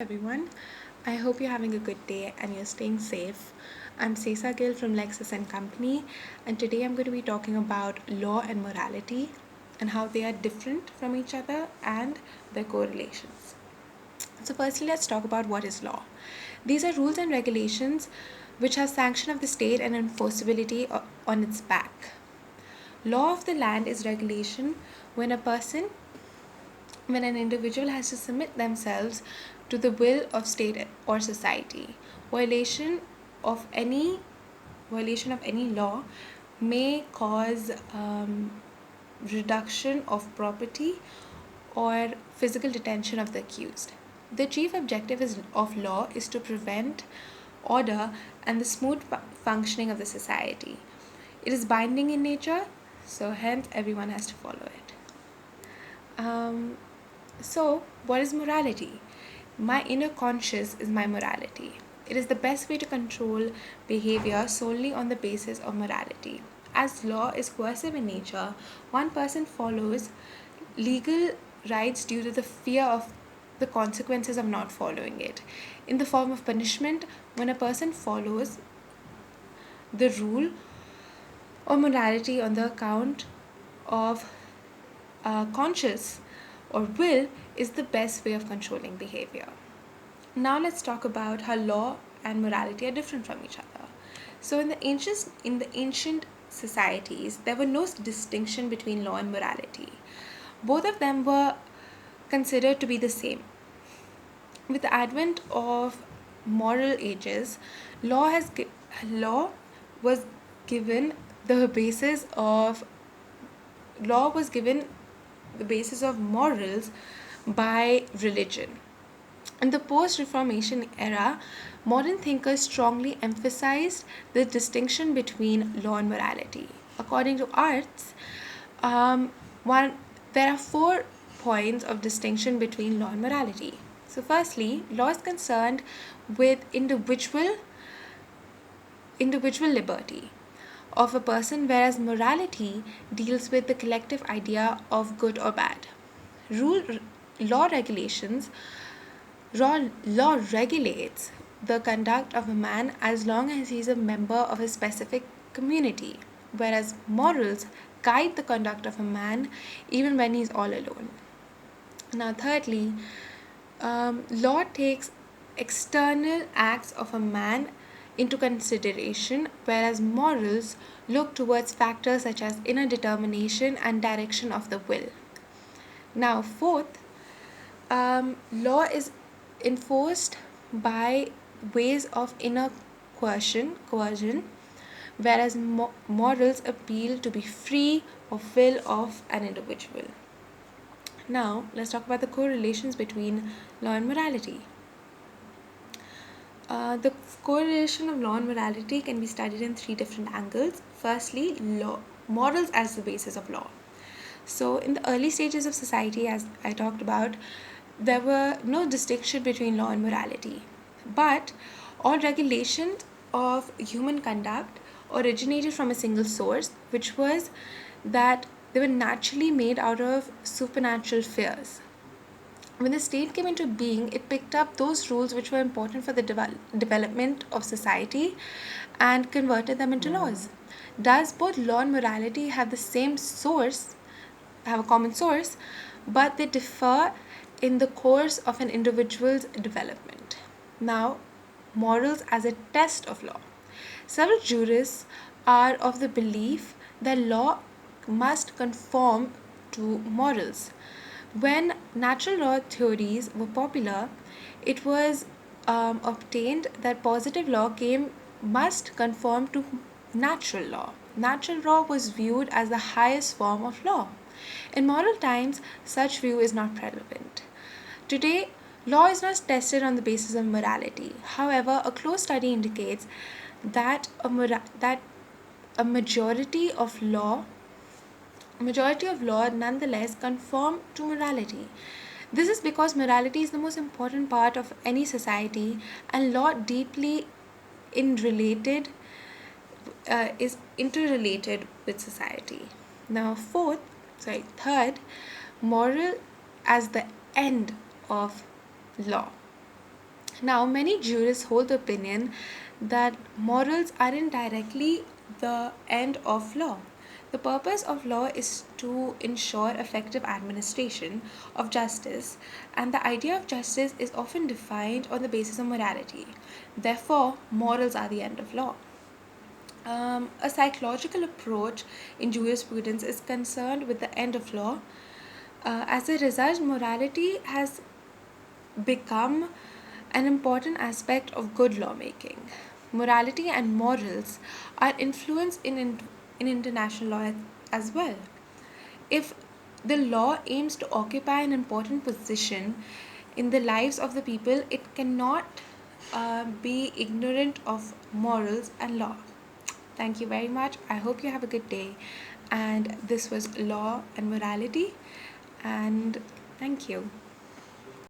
Everyone. I hope you're having a good day and you're staying safe. I'm Sesa Gill from Lexus and Company, and today I'm going to be talking about law and morality and how they are different from each other and their correlations. So, firstly, let's talk about what is law. These are rules and regulations which have sanction of the state and enforceability on its back. Law of the land is regulation when when an individual has to submit themselves to the will of state or society. Violation of any violation of any law may cause reduction of property or physical detention of the accused. The chief objective of law is to prevent order and the smooth functioning of the society. It is binding in nature, so hence everyone has to follow it. So, what is morality? My inner conscious is my morality. It is the best way to control behavior solely on the basis of morality. As law is coercive in nature, one person follows legal rights due to the fear of the consequences of not following it. In the form of punishment, when a person follows the rule or morality on the account of conscious or will is the best way of controlling behavior. Now let's talk about how law and morality are different from each other. So in the ancient societies, there were no distinction between law and morality. Both of them were considered to be the same. With the advent of moral ages, law was given the basis of law was given the basis of morals by religion. In the post Reformation era, modern thinkers strongly emphasized the distinction between law and morality. According to arts, one, there are 4 points of distinction between law and morality. So, firstly, law is concerned with individual liberty of a person, whereas morality deals with the collective idea of good or bad. Rule law regulations law regulates the conduct of a man as long as he is a member of a specific community, whereas morals guide the conduct of a man even when he is all alone. Now, thirdly, law takes external acts of a man into consideration, whereas morals look towards factors such as inner determination and direction of the will. Now, fourth, law is enforced by ways of inner coercion, whereas morals appeal to be free of will of an individual. Now, let's talk about the correlations between law and morality. The correlation of law and morality can be studied in 3 different angles. Firstly, morals as the basis of law. So, in the early stages of society, as I talked about, there were no distinction between law and morality. But all regulations of human conduct originated from a single source, which was that they were naturally made out of supernatural fears. When the state came into being, it picked up those rules which were important for the development of society and converted them into laws. Does both law and morality have the same source, have a common source, but they differ in the course of an individual's development? Now, morals as a test of law. Several jurists are of the belief that law must conform to morals. When natural law theories were popular, it was obtained that positive law must conform to natural law. Natural law was viewed as the highest form of law. In modern times, such view is not relevant. Today, law is not tested on the basis of morality. However, a close study indicates that a majority of law nonetheless conform to morality. This is because morality is the most important part of any society, and law deeply in related is interrelated with society. Now, third, moral as the end of law. Now, many jurists hold the opinion that morals aren't directly the end of law. The purpose of law is to ensure effective administration of justice, and the idea of justice is often defined on the basis of morality. Therefore, morals are the end of law. A psychological approach in jurisprudence is concerned with the end of law. As a result, morality has become an important aspect of good lawmaking. Morality and morals are influenced in international law as well. If the law aims to occupy an important position in the lives of the people, it cannot be ignorant of morals and law. Thank you very much. I hope you have a good day. And this was Law and Morality. And thank you.